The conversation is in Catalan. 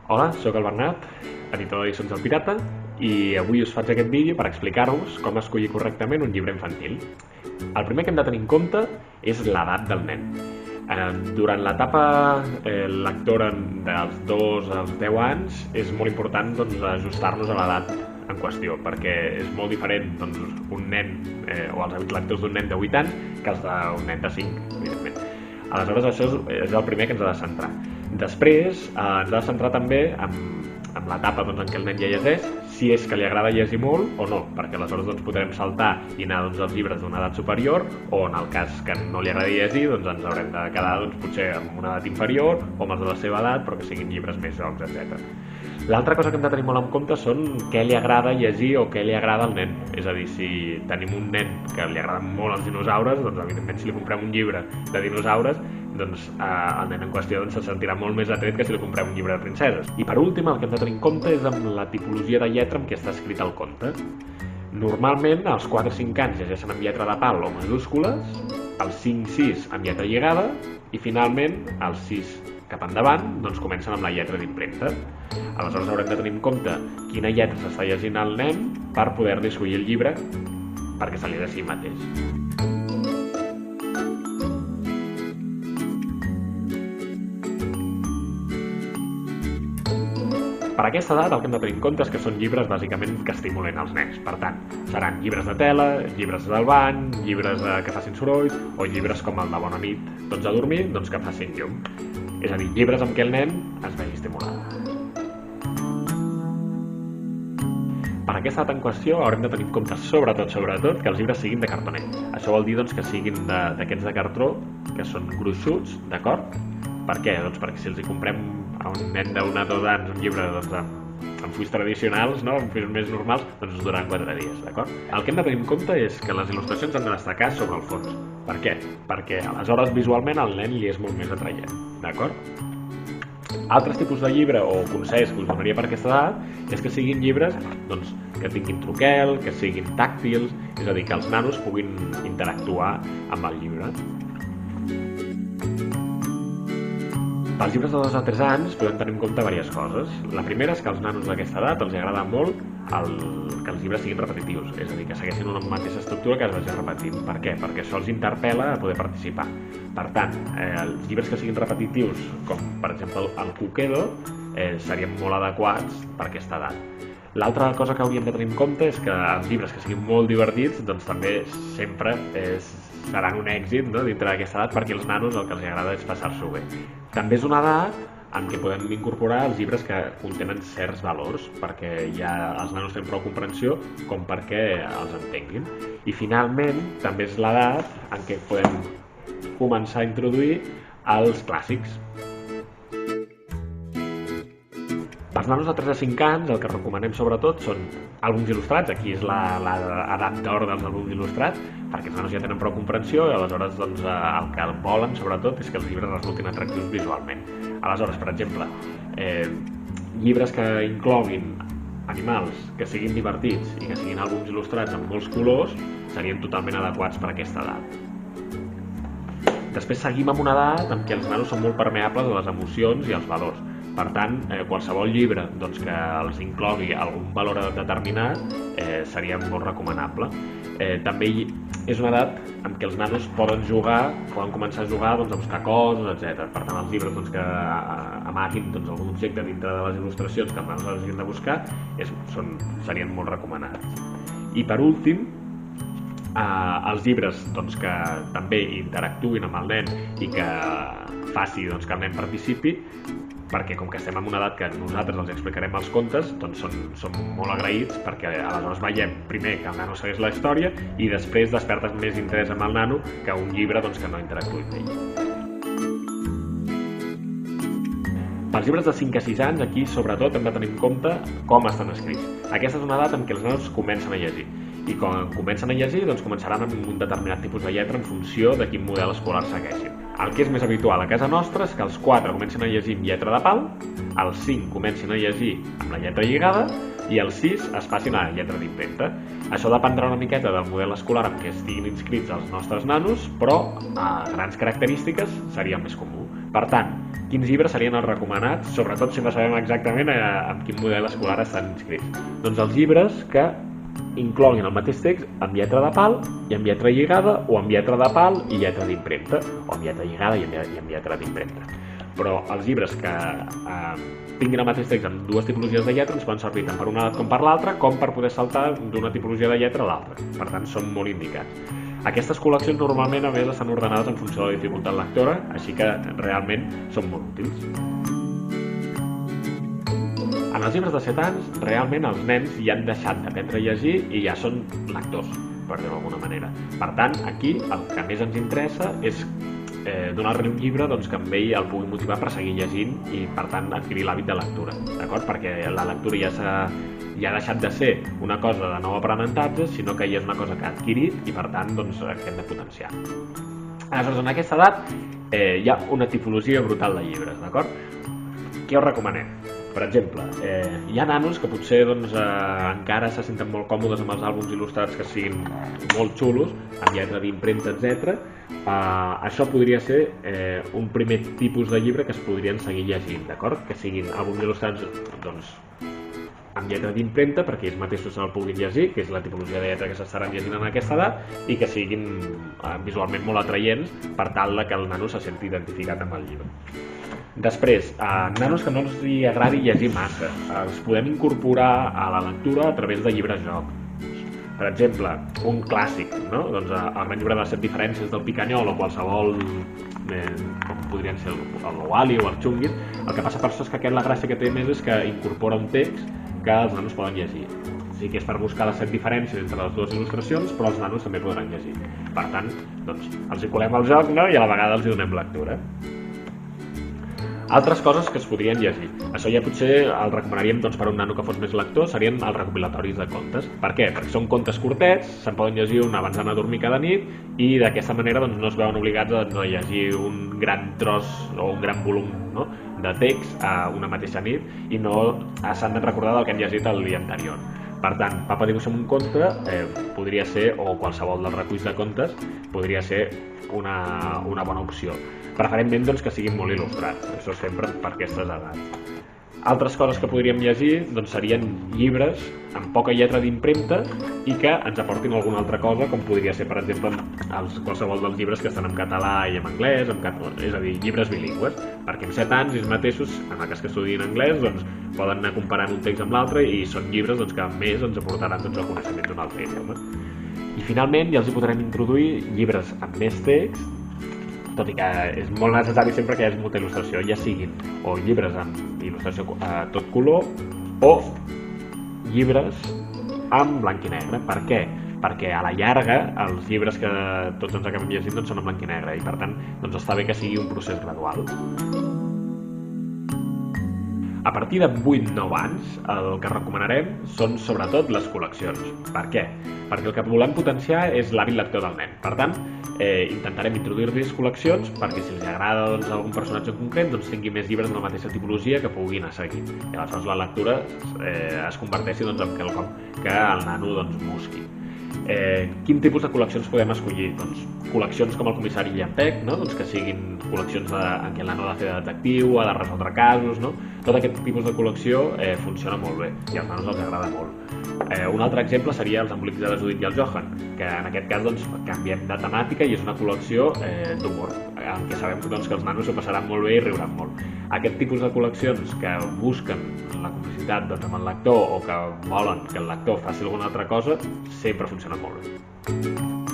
Hola, sóc el Bernat, editor d'Edicions del Pirata, i avui us faig aquest vídeo per explicar-vos com escollir correctament un llibre infantil. El primer que hem de tenir en compte és l'edat del nen. Durant l'etapa lectora dels 2 als 10 anys és molt important ajustar-nos a l'edat en qüestió, perquè és molt diferent un nen o els hàbits lectors d'un nen de 8 anys que els d'un nen de 5, evidentment. Aleshores, això és el primer que ens ha de centrar. Després, ens ha de centrar també en l'etapa en què el nen ja llegeix, si és que li agrada llegir molt o no, perquè aleshores podrem saltar i anar als llibres d'una edat superior, o en el cas que no li agradi llegir, ens haurem de quedar potser amb una edat inferior o amb els de la seva edat, però que siguin llibres més jocs, etc. L'altra cosa que hem de tenir molt en compte són què li agrada llegir o què li agrada al nen. És a dir, si tenim un nen que li agraden molt els dinosaures, evidentment si li comprem un llibre de dinosaures, el nen en qüestió se sentirà molt més atret que si li comprem un llibre de princeses. I per últim, el que hem de tenir en compte és amb la tipologia de lletra amb què està escrit el conte. Normalment, als 4 o 5 anys llegeixen amb lletra de pal o majúscules, als 5-6 amb lletra lligada i finalment, als 6 cap endavant, comencen amb la lletra d'impremta. Aleshores haurem de tenir en compte quina lletra s'està llegint el nen per poder-li escollir el llibre perquè se li de si mateix. Per aquesta edat el que hem de tenir en compte és que són llibres bàsicament que estimulen els nens. Per tant, seran llibres de tela, llibres del bany, llibres que facin soroll o llibres com el de Bona nit, tots a dormir, que facin llum. És a dir, llibres amb què el nen es vegi estimulat. Per aquesta edat en qüestió haurem de tenir en compte sobretot que els llibres siguin de cartonet. Això vol dir que siguin d'aquests de cartró, que són gruixuts, d'acord? Per què? Perquè si els comprem a un nen d'1 o 2 anys un llibre amb fulls tradicionals, amb fulls més normals, ens duran 4 dies, d'acord? El que hem de tenir en compte és que les il·lustracions han de destacar sobre el fons. Per què? Perquè aleshores visualment al nen li és molt més atraient, d'acord? Altres tipus de llibre o consells que us donaria per aquesta edat és que siguin llibres que tinguin troquel, que siguin tàctils, és a dir, que els nanos puguin interactuar amb el llibre. Pels llibres de 2 a 3 anys podem tenir en compte diverses coses. La primera és que als nanos d'aquesta edat els agrada molt que els llibres siguin repetitius, és a dir, que segueixin una mateixa estructura que es vagi repetint. Per què? Perquè això els interpel·la a poder participar. Per tant, els llibres que siguin repetitius, com per exemple el Cuquedo, serien molt adequats per aquesta edat. L'altra cosa que hauríem de tenir en compte és que els llibres que siguin molt divertits també sempre seran un èxit dintre d'aquesta edat, perquè als nanos el que els agrada és passar-s'ho bé. També és una edat en què podem incorporar els llibres que contenen certs valors, perquè ja els nanos tenen prou comprensió com perquè els entenguin. I finalment també és l'edat en què podem començar a introduir els clàssics. Pels nanos de 3 a 5 anys el que recomanem sobretot són àlbums il·lustrats. Aquí és l'edat d'or dels àlbums il·lustrats, perquè els nanos ja tenen prou comprensió i aleshores el que volen sobretot és que els llibres resultin atractius visualment. Aleshores, per exemple, llibres que incloguin animals, que siguin divertits i que siguin àlbums il·lustrats amb molts colors serien totalment adequats per a aquesta edat. Després seguim amb una edat en què els nanos són molt permeables a les emocions i als valors. Per tant, qualsevol llibre que els inclogui algun valor determinat seria molt recomanable. També és una edat en què els nanos poden començar a jugar, a buscar coses, etc. Per tant, els llibres que amaguin algun objecte dintre de les il·lustracions que els nanos hagin de buscar serien molt recomanats. I per últim, els llibres que també interactuïn amb el nen i que faci que el nen participi, perquè com que estem en una edat que nosaltres els explicarem els contes, són molt agraïts perquè aleshores veiem primer que el nano segueix la història i després despertes més interès amb el nano que un llibre que no interactuï amb ell. Pels llibres de 5 a 6 anys, aquí sobretot hem de tenir en compte com estan escrits. Aquesta és una edat en què els nanos comencen a llegir. I quan comencen a llegir, començaran amb un determinat tipus de lletra en funció de quin model escolar segueixin. El que és més habitual a casa nostra és que els 4 comencin a llegir amb lletra de pal, els 5 comencin a llegir amb la lletra lligada i els 6 es passin a la lletra d'impremta. Això dependrà una miqueta del model escolar en què estiguin inscrits els nostres nanos, però a grans característiques seria més comú. Per tant, quins llibres serien els recomanats, sobretot si no sabem exactament en quin model escolar estan inscrits? Doncs els llibres que incloguin el mateix text amb lletra de pal i amb lletra lligada, o amb lletra de pal i lletra d'impremta, o amb lletra lligada i amb lletra d'impremta. Però els llibres que tinguin el mateix text amb dues tipologies de lletra ens poden servir tant per una edat com per l'altra, com per poder saltar d'una tipologia de lletra a l'altra. Per tant, són molt indicats. Aquestes col·leccions normalment a més estan ordenades en funció de la dificultat lectora, així que realment són molt útils. En els llibres de 7 anys, realment els nens ja han deixat d'aprendre a llegir i ja són lectors, per dir-ho d'alguna manera. Per tant, aquí el que més ens interessa és donar-li un llibre que amb ell el pugui motivar per seguir llegint i, per tant, adquirir l'hàbit de lectura, d'acord? Perquè la lectura ja ha deixat de ser una cosa de nou aprenentatge, sinó que ja és una cosa que ha adquirit i, per tant, que hem de potenciar. Aleshores, en aquesta edat hi ha una tipologia brutal de llibres, d'acord? Què us recomanem? Per exemple, hi ha nanos que potser encara se senten molt còmodes amb els àlbums il·lustrats que siguin molt xulos, amb lletra d'impremta, etc. Això podria ser un primer tipus de llibre que es podrien seguir llegint, d'acord? Que siguin àlbums il·lustrats amb lletra d'impremta perquè ells mateixos se'l puguin llegir, que és la tipologia de lletra que s'estaran llegint en aquesta edat, i que siguin visualment molt atraients per tal que el nano se senti identificat amb el llibre. Després, nanos que no els agradi llegir massa, els podem incorporar a la lectura a través de llibres-joc. Per exemple, un clàssic, no? El gran llibre de les 7 diferències del Picanyol o qualsevol, com podrien ser el Wall-E o el Chunguit. El que passa per això és que la gràcia que té més és que incorpora un text que els nanos poden llegir. Sí que és per buscar les 7 diferències entre les dues il·lustracions, però els nanos també podran llegir. Per tant, els hi colem el joc, no? I a la vegada els hi donem lectura. Altres coses que es podrien llegir. Això ja potser el recomanaríem per un nano que fos més lector, serien els recopilatoris de contes. Per què? Perquè són contes curtets, se'n poden llegir un abans d'anar a dormir cada nit i d'aquesta manera no es veuen obligats a llegir un gran tros o un gran volum de text a una mateixa nit i no s'han de recordar del que han llegit el dia anterior. Per tant, Papa dibuixa'm un conte podria ser, o qualsevol dels reculls de contes, podria ser una bona opció. Preferentment que siguin molt il·lustrats, això sempre per aquestes edats. Altres coses que podríem llegir serien llibres amb poca lletra d'impremta i que ens aportin alguna altra cosa, com podria ser, per exemple, qualsevol dels llibres que estan en català i en anglès, és a dir, llibres bilingües, perquè amb 7 anys ells mateixos, en el cas que estudien anglès, poden anar comparant un text amb l'altre i són llibres que a més ens aportaran el coneixement d'un altre idioma. I finalment ja els hi podrem introduir llibres amb més text, tot i que és molt necessari sempre que hi hagi molta il·lustració, ja siguin o llibres amb il·lustració a tot color o llibres en blanc i negre. Per què? Perquè a la llarga els llibres que tots ens acabem llegint són en blanc i negre i per tant està bé que sigui un procés gradual. A partir de 8-9 anys el que recomanarem són sobretot les col·leccions. Per què? Perquè el que volem potenciar és l'hàbit lector del nen. Per tant, intentarem introduir-los col·leccions perquè si els agrada algun personatge en concret tingui més llibres de la mateixa tipologia que puguin anar seguint. I aleshores la lectura es converteixi en quelcom que el nano busqui. Quin tipus de col·leccions podem escollir? Col·leccions com el comissari Llampec, que siguin col·leccions en què el nano ha de fer de detectiu, ha de resoldre casos. Tot aquest tipus de col·lecció funciona molt bé i als nanos els agrada molt. Un altre exemple seria els embolics de la Judit i el Johan, que en aquest cas canviem de temàtica i és una col·lecció d'humor, en què sabem que els nanos s'ho passaran molt bé i riuran molt. Aquest tipus de col·leccions que busquen la complicitat amb el lector o que volen que el lector faci alguna altra cosa sempre funcionen molt bé.